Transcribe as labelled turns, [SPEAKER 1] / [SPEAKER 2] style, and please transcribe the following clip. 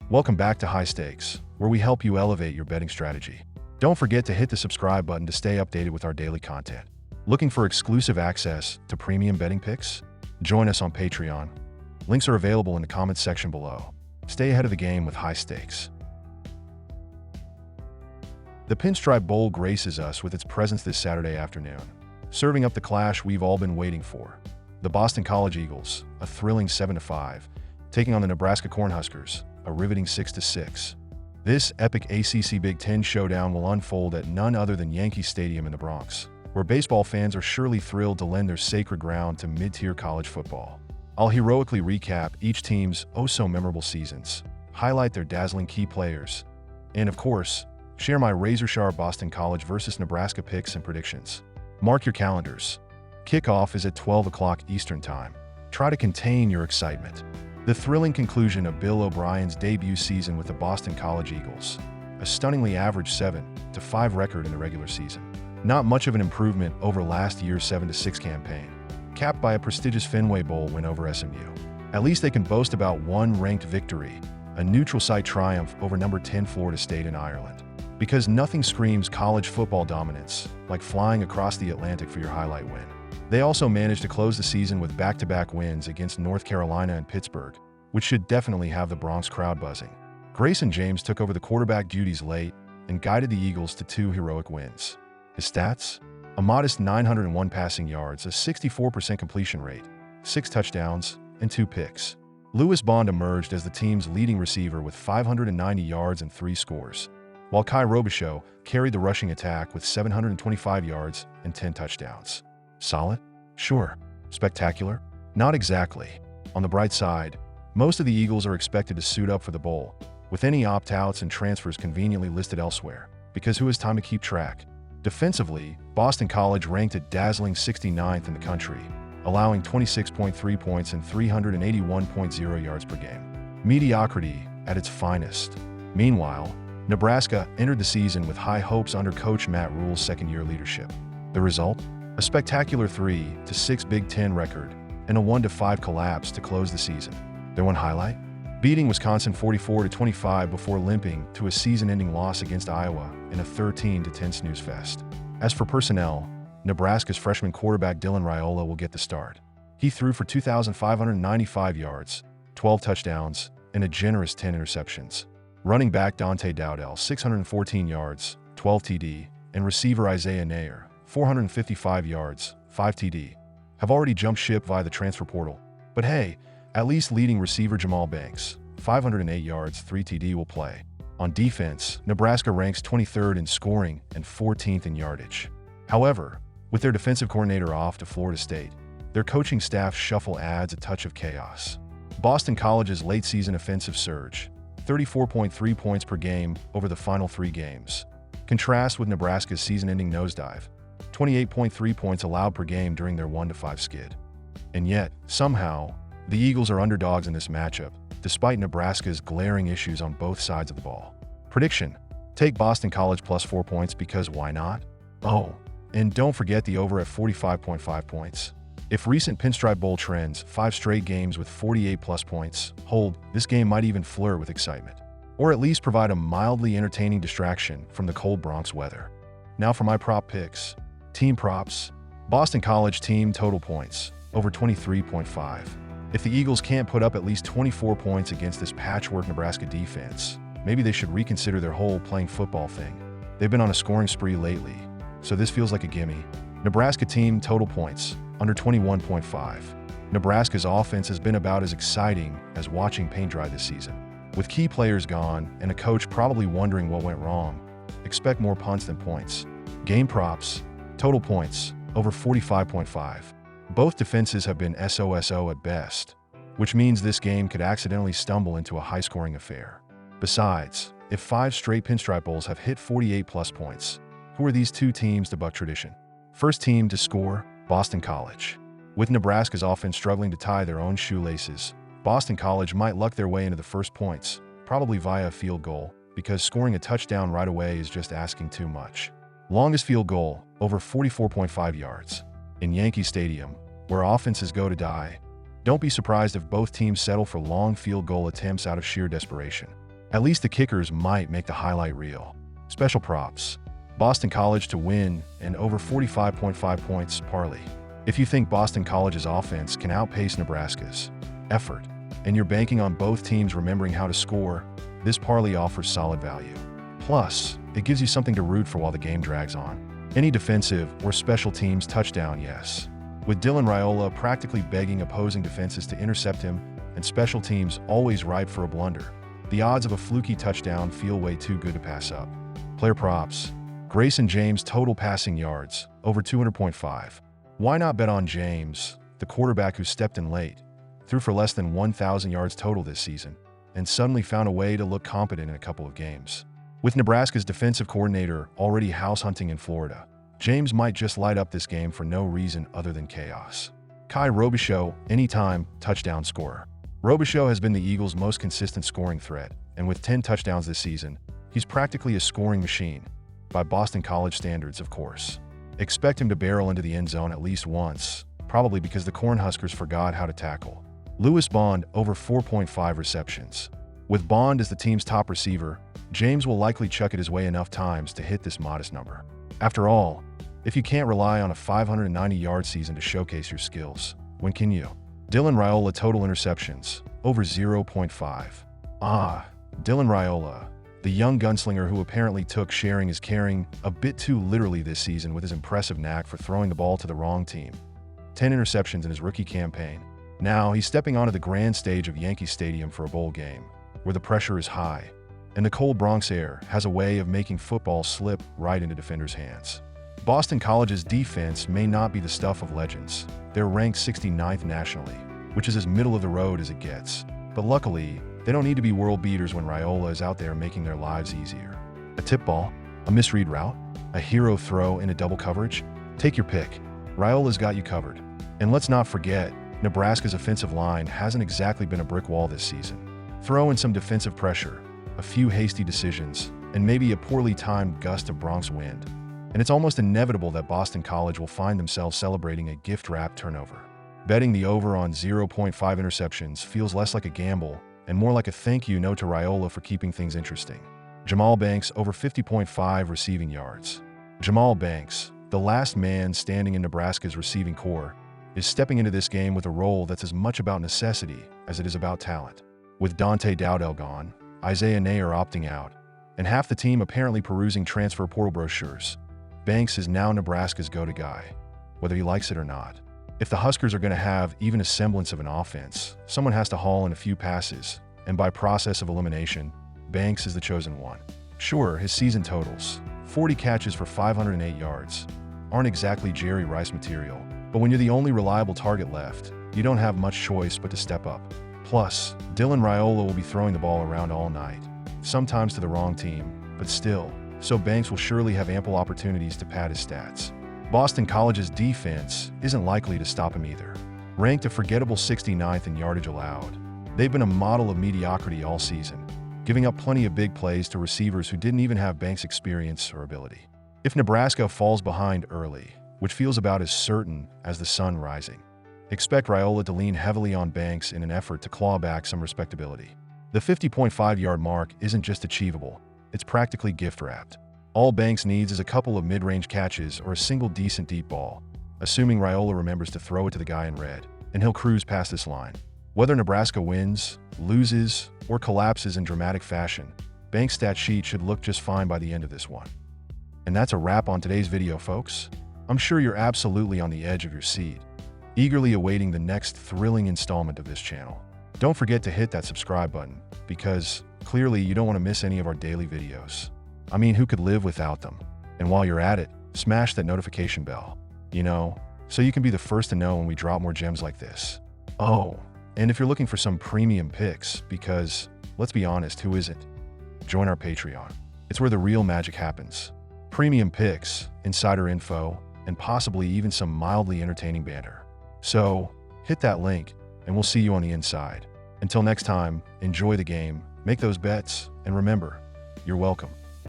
[SPEAKER 1] Welcome back to High Stakes, where we help you elevate your betting strategy. Don't forget to hit the subscribe button to stay updated with our daily content. Looking for exclusive access to premium betting picks? Join us on Patreon. Links are available in the comments section below. Stay ahead of the game with High Stakes. The Pinstripe Bowl graces us with its presence this Saturday afternoon, serving up the clash we've all been waiting for. The Boston College Eagles, a thrilling 7-5, taking on the Nebraska Cornhuskers, a riveting 6-6. This epic ACC Big Ten showdown will unfold at none other than Yankee Stadium in the Bronx, where baseball fans are surely thrilled to lend their sacred ground to mid-tier college football. I'll heroically recap each team's oh-so-memorable seasons, highlight their dazzling key players, and, of course, share my razor-sharp Boston College versus Nebraska picks and predictions. Mark your calendars. Kickoff is at 12 o'clock Eastern Time. Try to contain your excitement. The thrilling conclusion of Bill O'Brien's debut season with the Boston College Eagles, a stunningly average 7-5 record in the regular season. Not much of an improvement over last year's 7-6 campaign, capped by a prestigious Fenway Bowl win over SMU. At least they can boast about one ranked victory, a neutral site triumph over number 10 Florida State in Ireland. Because nothing screams college football dominance like flying across the Atlantic for your highlight win. They also managed to close the season with back-to-back wins against North Carolina and Pittsburgh, which should definitely have the Bronx crowd buzzing. Grayson James took over the quarterback duties late and guided the Eagles to 2 heroic wins. His stats? A modest 901 passing yards, a 64% completion rate, 6 touchdowns, and 2 picks. Lewis Bond emerged as the team's leading receiver with 590 yards and 3 scores, while Kai Robichaux carried the rushing attack with 725 yards and 10 touchdowns. Solid? Sure. Spectacular? Not exactly. On the bright side, most of the Eagles are expected to suit up for the bowl, with any opt-outs and transfers conveniently listed elsewhere, because who has time to keep track? Defensively, Boston College ranked at dazzling 69th in the country, allowing 26.3 points and 381.0 yards per game. Mediocrity at its finest. Meanwhile, Nebraska entered the season with high hopes under Coach Matt Rule's second-year leadership. The result? A spectacular 3-6 Big Ten record and a 1-5 collapse to close the season. Their one highlight? Beating Wisconsin 44-25 before limping to a season-ending loss against Iowa in a 13-10 snooze fest. As for personnel, Nebraska's freshman quarterback Dylan Raiola will get the start. He threw for 2,595 yards, 12 touchdowns, and a generous 10 interceptions. Running back Dante Dowdell, 614 yards, 12 TD, and receiver Isaiah Nair, 455 yards, 5 TD, have already jumped ship via the transfer portal. But hey, at least leading receiver Jamal Banks, 508 yards, 3 TD will play. On defense, Nebraska ranks 23rd in scoring and 14th in yardage. However, with their defensive coordinator off to Florida State, their coaching staff shuffle adds a touch of chaos. Boston College's late-season offensive surge, 34.3 points per game over the final 3 games, contrasts with Nebraska's season-ending nosedive, 28.3 points allowed per game during their 1-5 skid. And yet, somehow, the Eagles are underdogs in this matchup, despite Nebraska's glaring issues on both sides of the ball. Prediction: take Boston College plus 4 points because why not? Oh, and don't forget the over at 45.5 points. If recent Pinstripe Bowl trends, 5 straight games with 48-plus points, hold, this game might even flirt with excitement. Or at least provide a mildly entertaining distraction from the cold Bronx weather. Now for my prop picks. Team props: Boston College team total points, over 23.5. If the Eagles can't put up at least 24 points against this patchwork Nebraska defense, maybe they should reconsider their whole playing football thing. They've been on a scoring spree lately, so this feels like a gimme. Nebraska team total points, under 21.5. Nebraska's offense has been about as exciting as watching paint dry this season. With key players gone and a coach probably wondering what went wrong, expect more punts than points. Game props: total points, over 45.5. Both defenses have been SOSO at best, which means this game could accidentally stumble into a high-scoring affair. Besides, if 5 straight Pinstripe Bowls have hit 48-plus points, who are these 2 teams to buck tradition? First team to score, Boston College. With Nebraska's offense struggling to tie their own shoelaces, Boston College might luck their way into the first points, probably via a field goal, because scoring a touchdown right away is just asking too much. Longest field goal, over 44.5 yards. In Yankee Stadium, where offenses go to die, don't be surprised if both teams settle for long field goal attempts out of sheer desperation. At least the kickers might make the highlight reel. Special props. Boston College to win and over 45.5 points parlay. If you think Boston College's offense can outpace Nebraska's effort, and you're banking on both teams remembering how to score, this parlay offers solid value. Plus, it gives you something to root for while the game drags on. Any defensive or special teams touchdown, yes. With Dylan Raiola practically begging opposing defenses to intercept him and special teams always ripe for a blunder, the odds of a fluky touchdown feel way too good to pass up. Player props. Grayson James total passing yards, over 200.5. Why not bet on James, the quarterback who stepped in late, threw for less than 1,000 yards total this season, and suddenly found a way to look competent in a couple of games? With Nebraska's defensive coordinator already house hunting in Florida, James might just light up this game for no reason other than chaos. Kai Robichaux, anytime touchdown scorer. Robichaux has been the Eagles' most consistent scoring threat, and with 10 touchdowns this season, he's practically a scoring machine, by Boston College standards, of course. Expect him to barrel into the end zone at least once, probably because the Cornhuskers forgot how to tackle. Lewis Bond, over 4.5 receptions. With Bond as the team's top receiver, James will likely chuck it his way enough times to hit this modest number. After all, if you can't rely on a 590-yard season to showcase your skills, when can you? Dylan Raiola total interceptions, over 0.5. Dylan Raiola, the young gunslinger who apparently took sharing is caring a bit too literally this season with his impressive knack for throwing the ball to the wrong team. 10 interceptions in his rookie campaign. Now he's stepping onto the grand stage of Yankee Stadium for a bowl game, where the pressure is high, and the cold Bronx air has a way of making football slip right into defenders' hands. Boston College's defense may not be the stuff of legends. They're ranked 69th nationally, which is as middle of the road as it gets. But luckily, they don't need to be world beaters when Raiola is out there making their lives easier. A tip ball, a misread route, a hero throw into double coverage? Take your pick. Raiola's got you covered. And let's not forget, Nebraska's offensive line hasn't exactly been a brick wall this season. Throw in some defensive pressure, a few hasty decisions, and maybe a poorly timed gust of Bronx wind, and it's almost inevitable that Boston College will find themselves celebrating a gift-wrapped turnover. Betting the over on 0.5 interceptions feels less like a gamble and more like a thank you note to Raiola for keeping things interesting. Jamal Banks, over 50.5 receiving yards. Jamal Banks, the last man standing in Nebraska's receiving corps, is stepping into this game with a role that's as much about necessity as it is about talent. With Dante Dowdell gone, Isaiah Nair opting out, and half the team apparently perusing transfer portal brochures, Banks is now Nebraska's go-to guy, whether he likes it or not. If the Huskers are going to have even a semblance of an offense, someone has to haul in a few passes, and by process of elimination, Banks is the chosen one. Sure, his season totals, 40 catches for 508 yards, aren't exactly Jerry Rice material, but when you're the only reliable target left, you don't have much choice but to step up. Plus, Dylan Raiola will be throwing the ball around all night, sometimes to the wrong team, but still, so Banks will surely have ample opportunities to pad his stats. Boston College's defense isn't likely to stop him either. Ranked a forgettable 69th in yardage allowed, they've been a model of mediocrity all season, giving up plenty of big plays to receivers who didn't even have Banks' experience or ability. If Nebraska falls behind early, which feels about as certain as the sun rising, expect Raiola to lean heavily on Banks in an effort to claw back some respectability. The 50.5-yard mark isn't just achievable, it's practically gift-wrapped. All Banks needs is a couple of mid-range catches or a single decent deep ball, assuming Raiola remembers to throw it to the guy in red, and he'll cruise past this line. Whether Nebraska wins, loses, or collapses in dramatic fashion, Banks' stat sheet should look just fine by the end of this one. And that's a wrap on today's video, folks. I'm sure you're absolutely on the edge of your seat, eagerly awaiting the next thrilling installment of this channel. Don't forget to hit that subscribe button, because clearly you don't want to miss any of our daily videos. I mean, who could live without them? And while you're at it, smash that notification bell, so you can be the first to know when we drop more gems like this. Oh, and if you're looking for some premium picks, because, let's be honest, who isn't? Join our Patreon. It's where the real magic happens. Premium picks, insider info, and possibly even some mildly entertaining banter. So, hit that link, and we'll see you on the inside. Until next time, enjoy the game, make those bets, and remember, you're welcome.